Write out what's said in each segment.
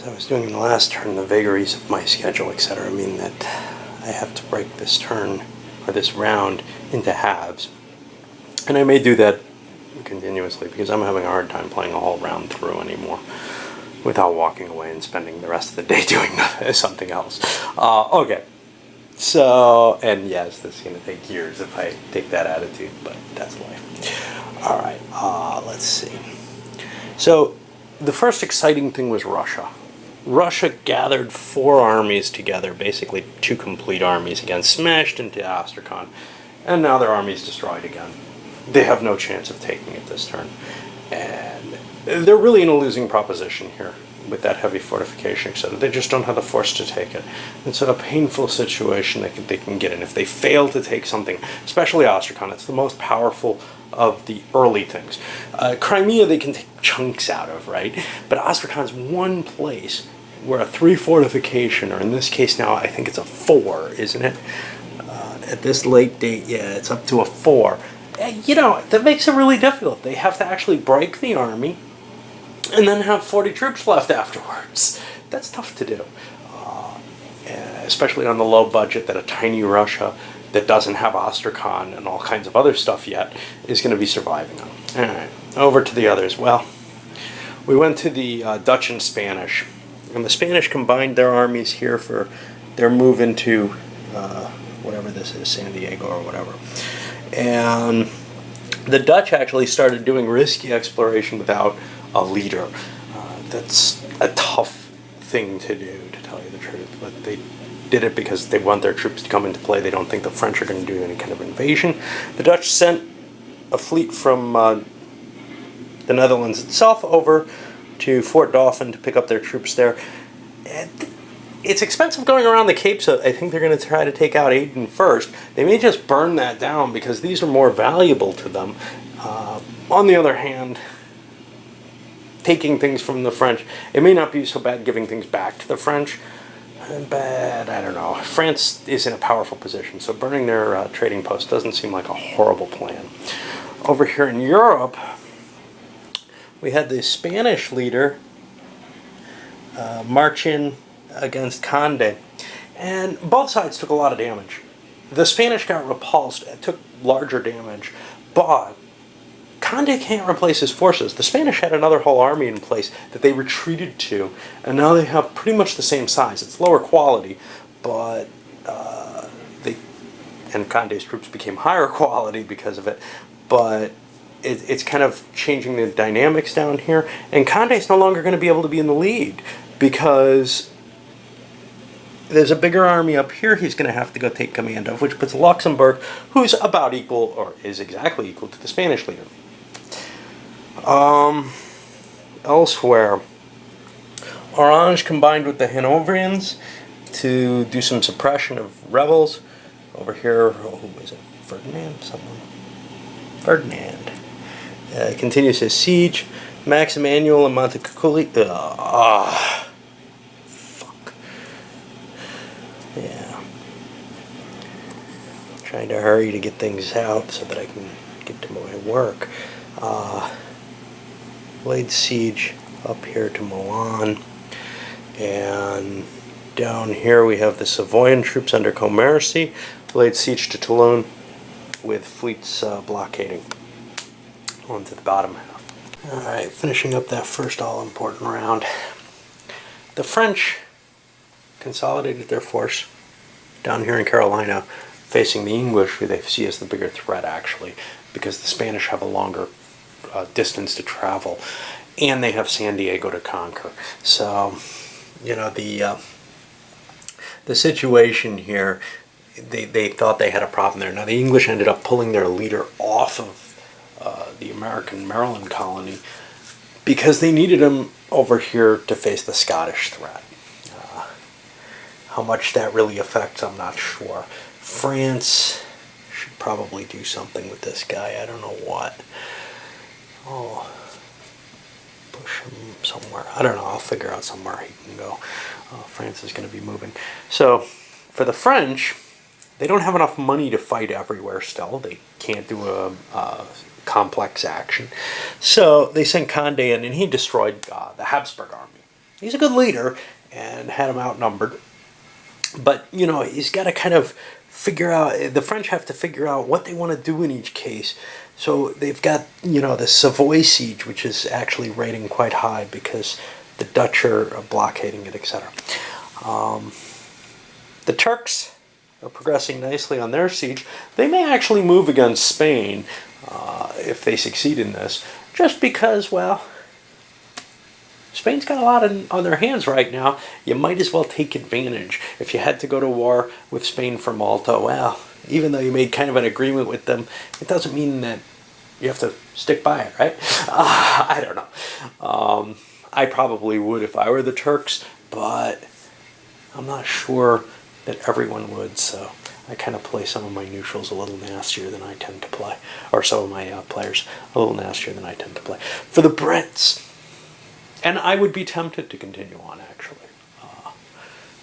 as I was doing in the last turn, the vagaries of my schedule, etc., mean that I have to break this turn, or this round, into halves. And I may do that continuously because I'm having a hard time playing a whole round through anymore without walking away and spending the rest of the day doing something else. Okay. So, and yes, this is going to take years if I take that attitude, but that's life. All right, let's see. So, the first exciting thing was Russia. Russia gathered 4 armies together, basically 2 complete armies again, smashed into Astrakhan, and now their army's destroyed again. They have no chance of taking it this turn. And they're really in a losing proposition here with that heavy fortification, etc. They just don't have the force to take it. It's a painful situation they can get in. If they fail to take something, especially Astrakhan, it's the most powerful of the early things. Crimea they can take chunks out of, right? But Astrakhan's one place where a 3 fortification, or in this case now I think it's a 4, isn't it? At this late date, yeah, it's up to a 4. You know, that makes it really difficult. They have to actually break the army and then have 40 troops left afterwards. That's tough to do, especially on the low budget that a tiny Russia that doesn't have Astrakhan and all kinds of other stuff yet is going to be surviving on. All right, over to the others. Well, we went to the Dutch and Spanish, and the Spanish combined their armies here for their move into whatever this is, San Diego or whatever. And the Dutch actually started doing risky exploration without a leader. That's a tough thing to do, to tell you the truth. But they did it because they want their troops to come into play. They don't think the French are going to do any kind of invasion. The Dutch sent a fleet from the Netherlands itself over to Fort Dauphin to pick up their troops there. And it's expensive going around the Cape, so I think they're going to try to take out Aden first. They may just burn that down because these are more valuable to them. On the other hand, taking things from the French, it may not be so bad giving things back to the French, but I don't know. France is in a powerful position, so burning their trading post doesn't seem like a horrible plan. Over here in Europe, we had the Spanish leader march in against Conde, and both sides took a lot of damage. The Spanish got repulsed and took larger damage, but Conde can't replace his forces. The Spanish had another whole army in place that they retreated to, and now they have pretty much the same size. It's lower quality, but and Conde's troops became higher quality because of it, but it's kind of changing the dynamics down here, and Conde's no longer going to be able to be in the lead because there's a bigger army up here he's going to have to go take command of, which puts Luxembourg, who's about equal, or is exactly equal to the Spanish leader. Elsewhere, Orange combined with the Hanoverians to do some suppression of rebels. Over here, who is it? Ferdinand? Someone? Ferdinand. Continues his siege. Max Emanuel and Montecuccoli. Fuck. Yeah. Trying to hurry to get things out so that I can get to my work. Laid siege up here to Milan. And down here we have the Savoyan troops under Commercy. Laid siege to Toulon with fleets blockading onto the bottom half. Alright, finishing up that first all-important round. The French consolidated their force down here in Carolina, facing the English, who they see as the bigger threat, actually, because the Spanish have a longer distance to travel, and they have San Diego to conquer. So, you know, the situation here, they thought they had a problem there. Now, the English ended up pulling their leader off of the American Maryland colony because they needed him over here to face the Scottish threat. How much that really affects, I'm not sure. France should probably do something with this guy. I don't know what. Oh, push him somewhere. I don't know. I'll figure out somewhere he can go. France is going to be moving. So, for the French, they don't have enough money to fight everywhere still. They can't do a complex action. So, they sent Conde in, and he destroyed the Habsburg army. he's a good leader and had them outnumbered. But, you know, he's got to kind of figure out, the French have to figure out what they want to do in each case. So they've got, you know, the Savoy siege, which is actually rating quite high because the Dutch are blockading it, etc. The Turks are progressing nicely on their siege. They may actually move against Spain if they succeed in this, just because, well, Spain's got a lot on their hands right now. You might as well take advantage. If you had to go to war with Spain for Malta, well, even though you made kind of an agreement with them, it doesn't mean that you have to stick by it, right? I don't know. I probably would if I were the Turks, but I'm not sure that everyone would, so I kind of play some of my neutrals a little nastier than I tend to play, or some of my players a little nastier than I tend to play. For the Brits, and I would be tempted to continue on, actually,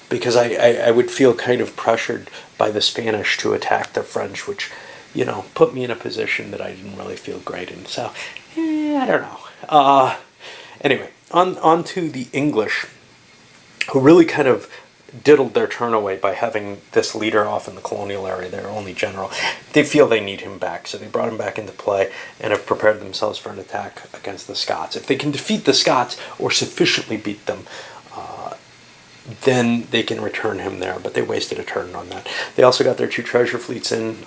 because I would feel kind of pressured by the Spanish to attack the French, which, you know, put me in a position that I didn't really feel great in. So, I don't know. Anyway, on to the English, who really kind of diddled their turn away by having this leader off in the colonial area, their only general. They feel they need him back, so they brought him back into play and have prepared themselves for an attack against the Scots. If they can defeat the Scots or sufficiently beat them, then they can return him there, but they wasted a turn on that. They also got their two treasure fleets in,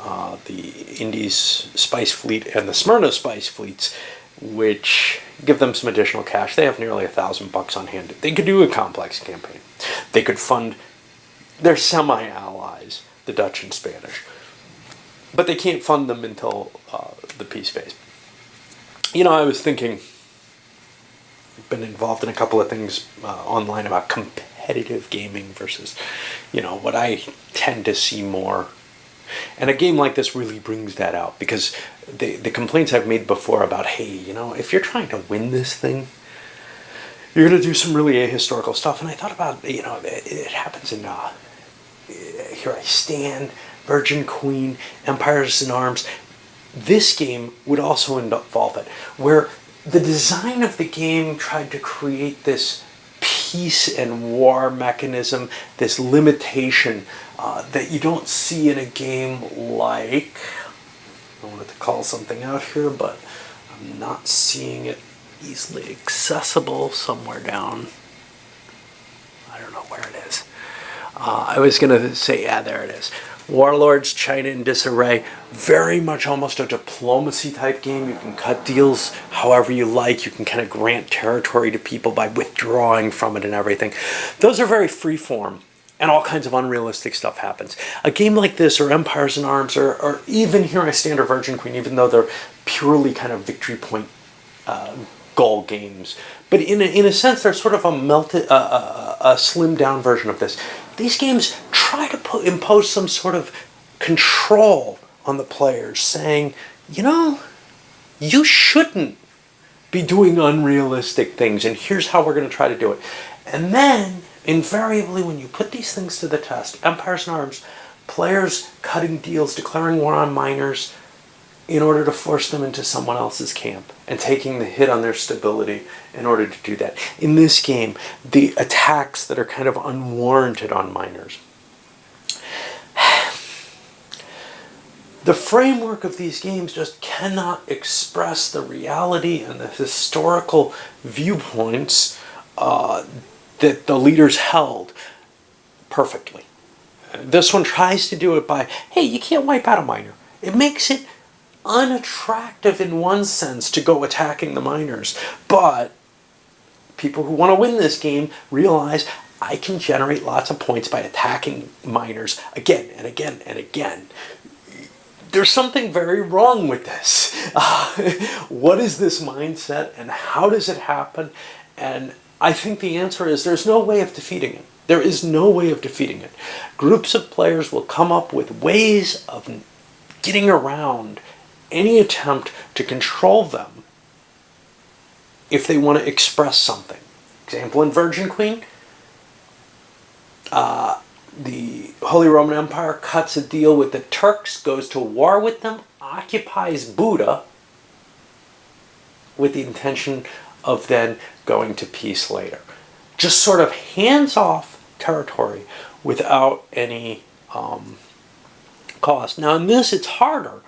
the Indies Spice Fleet and the Smyrna Spice Fleets, which give them some additional cash. They have nearly $1,000 on hand. They could do a complex campaign. They could fund their semi-allies, the Dutch and Spanish, but they can't fund them until the peace phase. You know, I was thinking, I've been involved in a couple of things online about competitive gaming versus, you know, what I tend to see more. And a game like this really brings that out, because the complaints I've made before about, hey, you know, if you're trying to win this thing, you're going to do some really ahistorical stuff. And I thought about, you know, it happens in Here I Stand, Virgin Queen, Empires in Arms. This game would also involve it, where the design of the game tried to create this peace and war mechanism, this limitation that you don't see in a game like, I wanted to call something out here, but I'm not seeing it easily accessible somewhere down. I don't know where it is. I was going to say, yeah, there it is. Warlords, China in Disarray. Very much almost a diplomacy type game. You can cut deals however you like. You can kind of grant territory to people by withdrawing from it and everything. Those are very freeform, and all kinds of unrealistic stuff happens. A game like this, or Empires in Arms, or even Here I Stand or Virgin Queen, even though they're purely kind of victory point goal games, but in a sense they're sort of a slimmed down version of this. These games try to impose some sort of control on the players, saying, you know, you shouldn't be doing unrealistic things, and here's how we're going to try to do it. And then, invariably, when you put these things to the test, Empires in Arms, players cutting deals, declaring war on miners, in order to force them into someone else's camp and taking the hit on their stability in order to do that. In this game, the attacks that are kind of unwarranted on miners. The framework of these games just cannot express the reality and the historical viewpoints that the leaders held perfectly. This one tries to do it by, hey, you can't wipe out a miner. It makes it unattractive in one sense to go attacking the miners, but people who want to win this game realize I can generate lots of points by attacking miners again and again and again. There's something very wrong with this. What is this mindset, and how does it happen? And I think the answer is there's no way of defeating it. There is no way of defeating it. Groups of players will come up with ways of getting around any attempt to control them if they want to express something. Example, in Virgin Queen, the Holy Roman Empire cuts a deal with the Turks, goes to war with them, occupies Buda with the intention of then going to peace later. just sort of hands-off territory without any cost. Now in this, it's harder.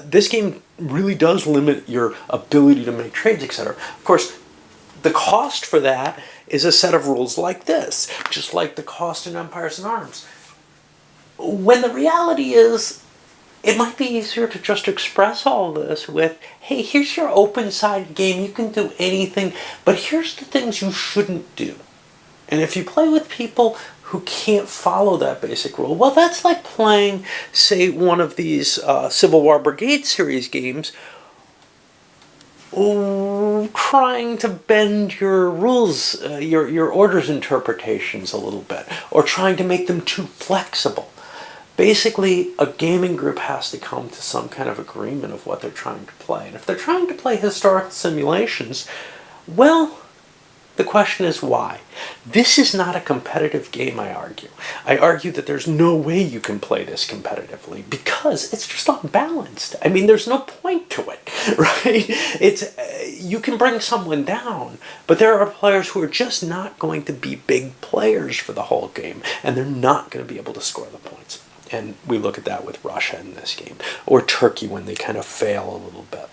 This game really does limit your ability to make trades, etc. Of course, the cost for that is a set of rules like this, just like the cost in Empires and Arms. When the reality is, it might be easier to just express all this with, hey, here's your open-sided game, you can do anything, but here's the things you shouldn't do. And if you play with people who can't follow that basic rule, well, that's like playing, say, one of these Civil War Brigade series games, trying to bend your rules, your orders interpretations a little bit, or trying to make them too flexible. Basically, a gaming group has to come to some kind of agreement of what they're trying to play. And if they're trying to play historical simulations, well, the question is why. This is not a competitive game, I argue. I argue that there's no way you can play this competitively because it's just unbalanced. I mean, there's no point to it, right? You can bring someone down, but there are players who are just not going to be big players for the whole game, and they're not going to be able to score the points. And we look at that with Russia in this game, or Turkey when they kind of fail a little bit,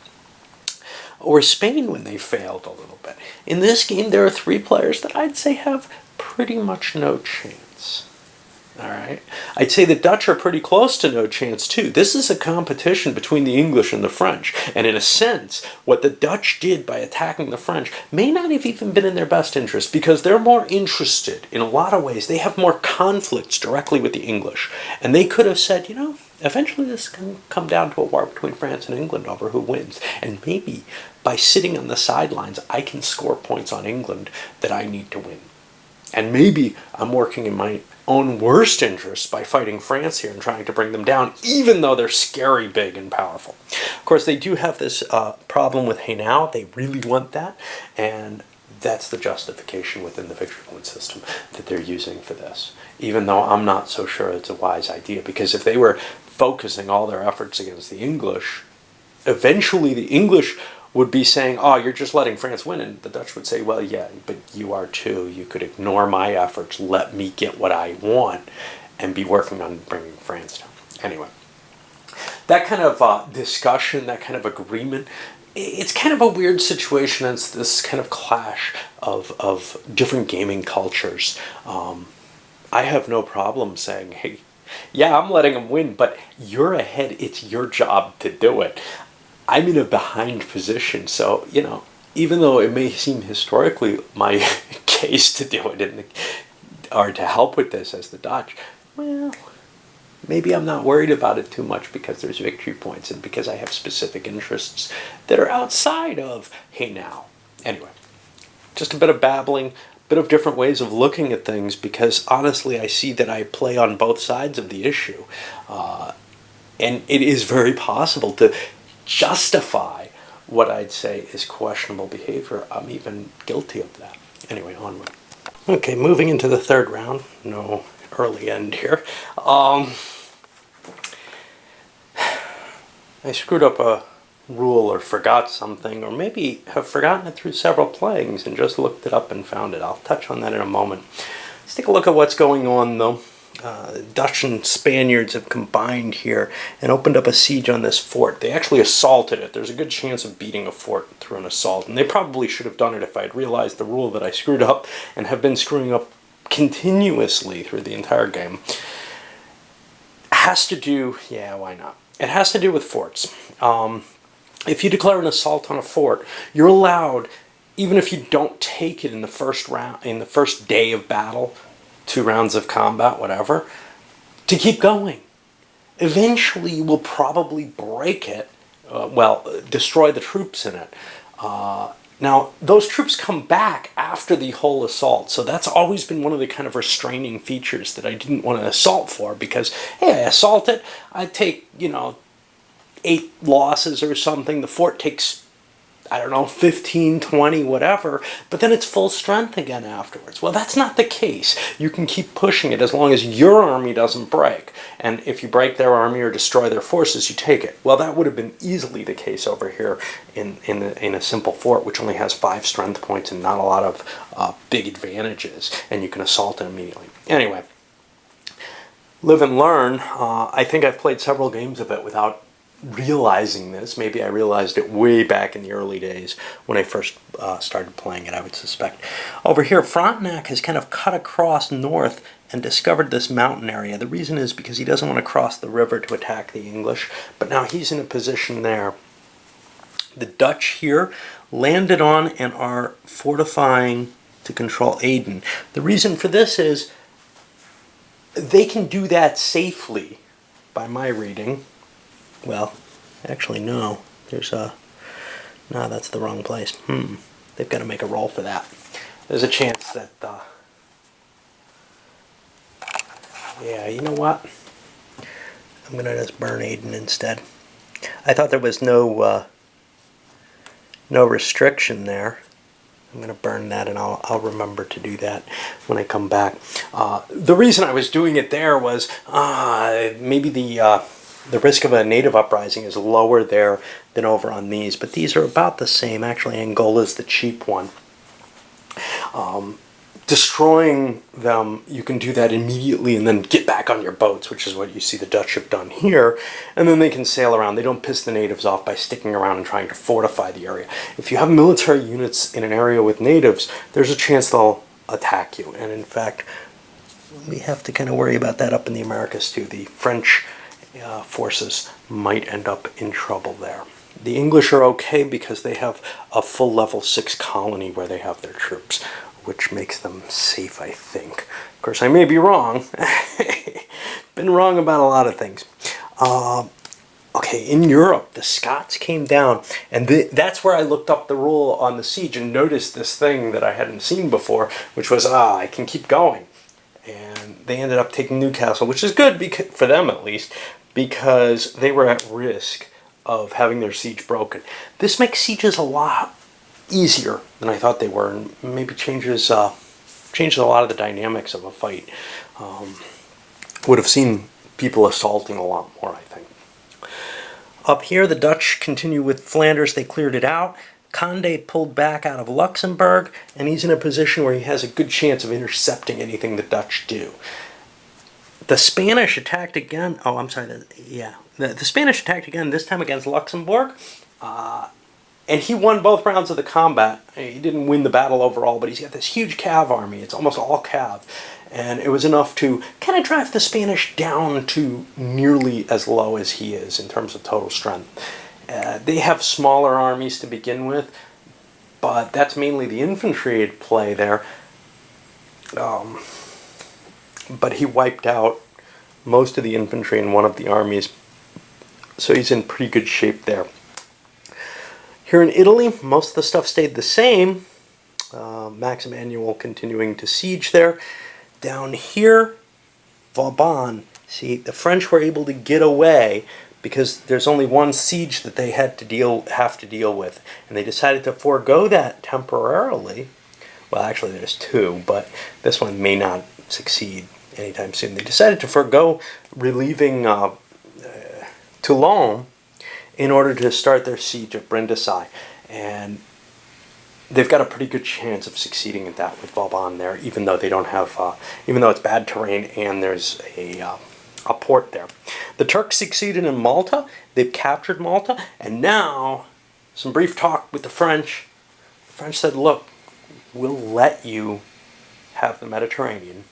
or Spain when they failed a little bit. In this game, there are 3 players that I'd say have pretty much no chance. All right? I'd say the Dutch are pretty close to no chance, too. This is a competition between the English and the French. And in a sense, what the Dutch did by attacking the French may not have even been in their best interest because they're more interested in a lot of ways. They have more conflicts directly with the English. And they could have said, you know, eventually this can come down to a war between France and England over who wins. And maybe by sitting on the sidelines, I can score points on England that I need to win. And maybe I'm working in my own worst interests by fighting France here and trying to bring them down, even though they're scary, big, and powerful. Of course, they do have this problem with hey now. They really want that, and that's the justification within the victory point system that they're using for this, even though I'm not so sure it's a wise idea, because if they were focusing all their efforts against the English, eventually the English would be saying, oh, you're just letting France win. And the Dutch would say, well, yeah, but you are too. You could ignore my efforts, let me get what I want, and be working on bringing France down. Anyway, that kind of discussion, that kind of agreement, it's kind of a weird situation. It's this kind of clash of different gaming cultures. I have no problem saying, hey, yeah, I'm letting them win, but you're ahead. It's your job to do it. I'm in a behind position, so, you know, even though it may seem historically my case to do it or to help with this as the Dutch, well, maybe I'm not worried about it too much because there's victory points and because I have specific interests that are outside of hey now. Anyway, just a bit of babbling, a bit of different ways of looking at things, because honestly I see that I play on both sides of the issue, and it is very possible to justify what I'd say is questionable behavior. I'm even guilty of that. Anyway, onward. Okay, moving into the 3rd round. No early end here. I screwed up a rule or forgot something, or maybe have forgotten it through several playings and just looked it up and found it. I'll touch on that in a moment. Let's take a look at what's going on, though. Dutch and Spaniards have combined here and opened up a siege on this fort. They actually assaulted it. There's a good chance of beating a fort through an assault, and they probably should have done it if I had realized the rule that I screwed up and have been screwing up continuously through the entire game. Has to do, yeah, why not? It has to do with forts. If you declare an assault on a fort, you're allowed, even if you don't take it in the first round, in the first day of battle, 2 rounds of combat, whatever, to keep going. Eventually you will probably break it, destroy the troops in it. Now, those troops come back after the whole assault, so that's always been one of the kind of restraining features that I didn't want to assault for, because, hey, I assault it, I take, 8 losses or something, the fort takes I don't know, 15, 20, whatever, but then it's full strength again afterwards. Well, that's not the case. You can keep pushing it as long as your army doesn't break. And if you break their army or destroy their forces, you take it. Well, that would have been easily the case over here in a simple fort, which only has 5 strength points and not a lot of big advantages, and you can assault it immediately. Anyway, live and learn. I think I've played several games of it without realizing this. Maybe I realized it way back in the early days when I first started playing it, I would suspect. Over here, Frontenac has kind of cut across north and discovered this mountain area. The reason is because he doesn't want to cross the river to attack the English, but now he's in a position there. The Dutch here landed on and are fortifying to control Aden. The reason for this is they can do that safely, by my reading. Well, actually, no. There's a... No, that's the wrong place. They've got to make a roll for that. There's a chance that... Yeah, you know what? I'm going to just burn Aden instead. I thought there was no restriction there. I'm going to burn that, and I'll remember to do that when I come back. The reason I was doing it there was maybe the risk of a native uprising is lower there than over on these, but these are about the same. Actually, Angola's the cheap one. Destroying them, you can do that immediately and then get back on your boats, which is what you see the Dutch have done here, and then they can sail around. They don't piss the natives off by sticking around and trying to fortify the area. If you have military units in an area with natives, there's a chance they'll attack you, and in fact, we have to kind of worry about that up in the Americas too. The French forces might end up in trouble there. The English are okay because they have a full level 6 colony where they have their troops, which makes them safe, I think. Of course, I may be wrong. Been wrong about a lot of things. Okay, in Europe, the Scots came down, and that's where I looked up the rule on the siege and noticed this thing that I hadn't seen before, which was, I can keep going. And they ended up taking Newcastle, which is good for them at least, because they were at risk of having their siege broken. This makes sieges a lot easier than I thought they were, and maybe changes a lot of the dynamics of a fight. Would have seen people assaulting a lot more, I think. Up here, the Dutch continue with Flanders. They cleared it out. Condé pulled back out of Luxembourg, and he's in a position where he has a good chance of intercepting anything the Dutch do. The Spanish attacked again. Oh, I'm sorry. The Spanish attacked again, this time against Luxembourg. And he won both rounds of the combat. He didn't win the battle overall, but he's got this huge Cav army. It's almost all Cav. And it was enough to kind of drive the Spanish down to nearly as low as he is in terms of total strength. They have smaller armies to begin with, but that's mainly the infantry at play there. But he wiped out most of the infantry in one of the armies, so he's in pretty good shape there. Here in Italy, most of the stuff stayed the same. Max Emanuel continuing to siege there. Down here, Vauban. See, the French were able to get away because there's only one siege that they have to deal with, and they decided to forego that temporarily. Well, actually, there's 2, but this one may not succeed anytime soon. They decided to forego relieving Toulon in order to start their siege of Brindisi, and they've got a pretty good chance of succeeding at that with Vauban there, even though they don't have, even though it's bad terrain and there's a port there. The Turks succeeded in Malta. They've captured Malta, and now some brief talk with the French. The French said, "Look, we'll let you have the Mediterranean,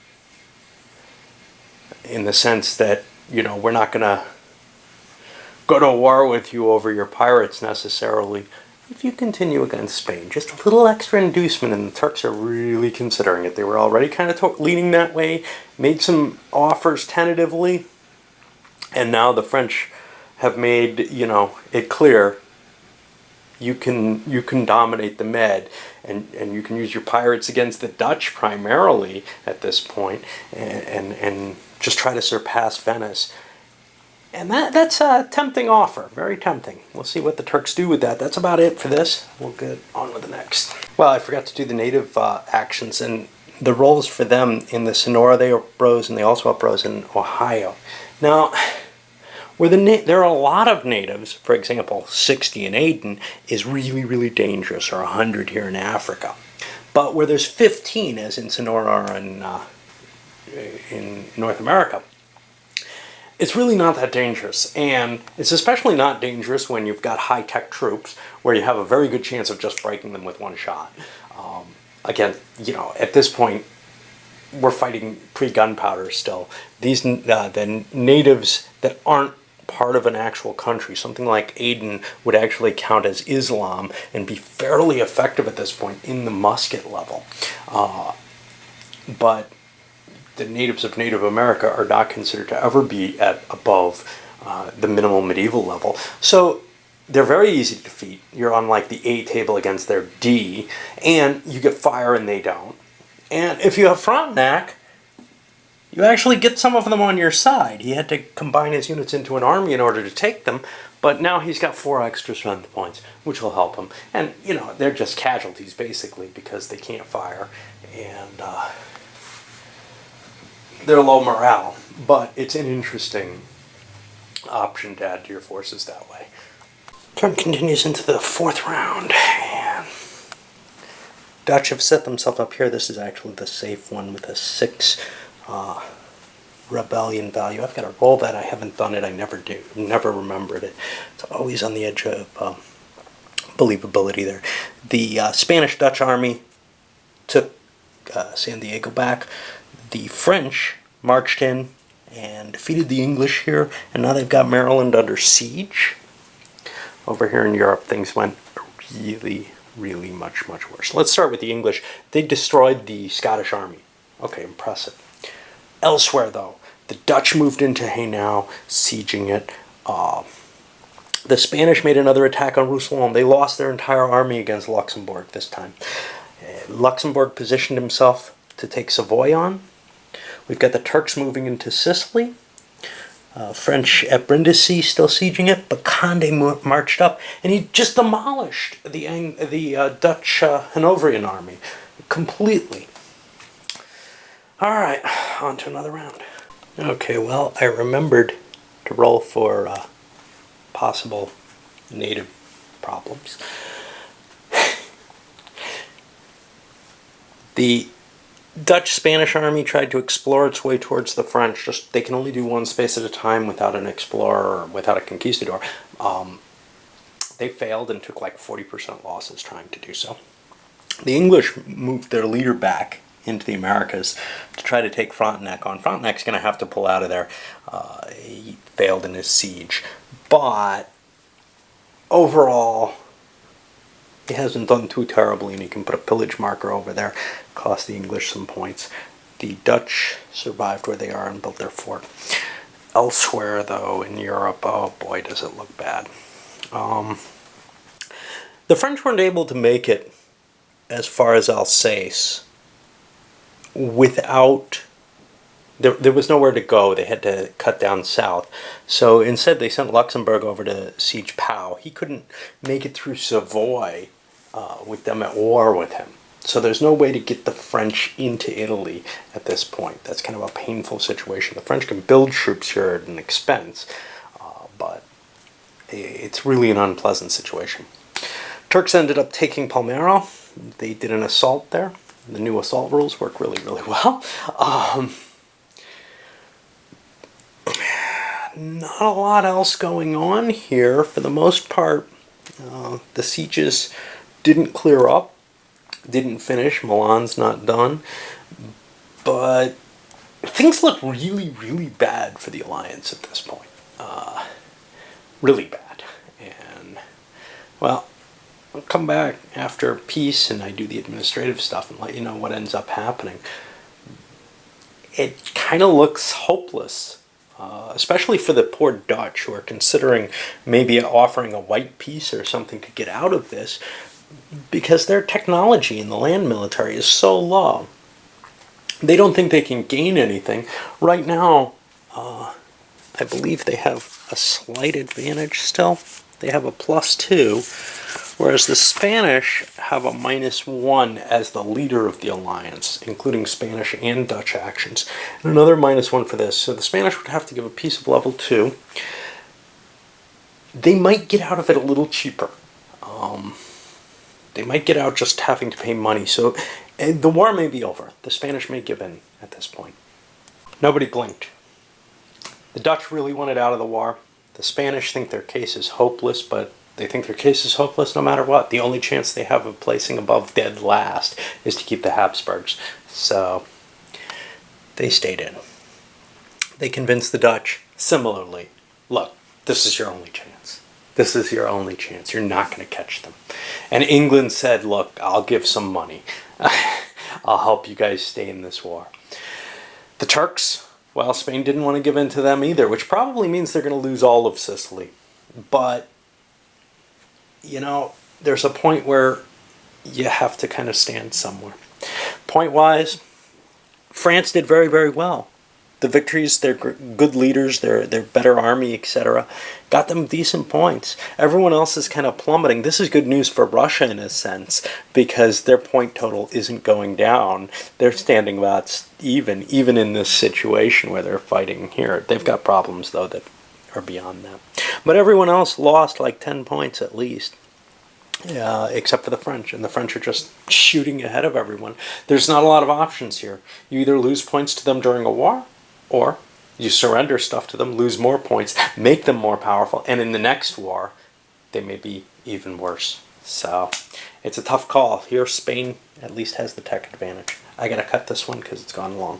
in the sense that, we're not going to go to war with you over your pirates necessarily if you continue against Spain." Just a little extra inducement, and the Turks are really considering it. They were already kind of leaning that way, made some offers tentatively, and now the French have made, it clear you can dominate the Med, and you can use your pirates against the Dutch primarily at this point, and just try to surpass Venice. And that's a tempting offer, very tempting. We'll see what the Turks do with that. That's about it for this. We'll get on with the next. Well, I forgot to do the native actions and the roles for them in the Sonora they uprose, and they also uprose in Ohio. Now, where there are a lot of natives, for example, 60 in Aden is really, really dangerous, or 100 here in Africa. But where there's 15, as in Sonora and in North America, it's really not that dangerous. And it's especially not dangerous when you've got high-tech troops where you have a very good chance of just breaking them with one shot. Again, at this point, we're fighting pre-gunpowder still. The natives that aren't part of an actual country, something like Aden would actually count as Islam and be fairly effective at this point in the musket level. But the natives of Native America are not considered to ever be at above the minimal medieval level. So they're very easy to defeat. You're on like the A table against their D, and you get fire and they don't. And if you have Frontenac, you actually get some of them on your side. He had to combine his units into an army in order to take them, but now he's got 4 extra strength points, which will help him. And, they're just casualties, basically, because they can't fire, and they're low morale. But it's an interesting option to add to your forces that way. Turn continues into the 4th round, and Dutch have set themselves up here. This is actually the safe one with a 6 rebellion value. I've got to roll that. I haven't done it. I never do. Never remembered it. It's always on the edge of believability there. The Spanish-Dutch army took San Diego back. The French marched in and defeated the English here, and now they've got Maryland under siege. Over here in Europe, things went really, really much, much worse. Let's start with the English. They destroyed the Scottish army. Okay, impressive. Elsewhere, though, the Dutch moved into Hainaut, sieging it. The Spanish made another attack on Roussillon. They lost their entire army against Luxembourg this time. Luxembourg positioned himself to take Savoy on. We've got the Turks moving into Sicily. French at Brindisi still sieging it, but Condé marched up, and he just demolished the Dutch Hanoverian army completely. All right, on to another round. Okay, well, I remembered to roll for possible native problems. The Dutch-Spanish army tried to explore its way towards the French. They can only do one space at a time without an explorer or without a conquistador. They failed and took like 40% losses trying to do so. The English moved their leader back into the Americas to try to take Frontenac on. Frontenac's going to have to pull out of there. He failed in his siege. But overall, he hasn't done too terribly, and he can put a pillage marker over there. Cost the English some points. The Dutch survived where they are and built their fort. Elsewhere, though, in Europe, oh boy, does it look bad. The French weren't able to make it as far as Alsace without... There was nowhere to go. They had to cut down south. So instead they sent Luxembourg over to siege Pau. He couldn't make it through Savoy with them at war with him. So there's no way to get the French into Italy at this point. That's kind of a painful situation. The French can build troops here at an expense, but it's really an unpleasant situation. Turks ended up taking Palmero. They did an assault there. The new assault rules work really, really well. Not a lot else going on here. For the most part, the sieges didn't clear up, didn't finish. Milan's not done. But things look really, really bad for the Alliance at this point. Really bad. And, well, I'll come back after peace and I do the administrative stuff and let you know what ends up happening. It kind of looks hopeless. Especially for the poor Dutch, who are considering maybe offering a white peace or something to get out of this, because their technology in the land military is so low. They don't think they can gain anything. Right now, I believe they have a slight advantage still. They have a +2, whereas the Spanish have a -1 as the leader of the alliance, including Spanish and Dutch actions, and another -1 for this. So the Spanish would have to give a peace of level 2. They might get out of it a little cheaper. They might get out just having to pay money. So the war may be over. The Spanish may give in at this point. Nobody blinked. The Dutch really wanted out of the war. The Spanish think their case is hopeless, but they think their case is hopeless no matter what. The only chance they have of placing above dead last is to keep the Habsburgs. So they stayed in. They convinced the Dutch similarly, look, this is your only chance. This is your only chance. You're not going to catch them. And England said, look, I'll give some money. I'll help you guys stay in this war. The Turks, well, Spain didn't want to give in to them either, which probably means they're going to lose all of Sicily. But, you know, there's a point where you have to kind of stand somewhere. Point-wise, France did very, very well. The victories, their good leaders, their better army, etc., got them decent points. Everyone else is kind of plummeting. This is good news for Russia in a sense, because their point total isn't going down. They're standing about even in this situation where they're fighting here. They've got problems, though, that are beyond that. But everyone else lost like 10 points at least. Except for the French, and the French are just shooting ahead of everyone. There's not a lot of options here. You either lose points to them during a war, or you surrender stuff to them, lose more points, make them more powerful, and in the next war, they may be even worse. So it's a tough call. Here, Spain at least has the tech advantage. I gotta cut this one because it's gone long.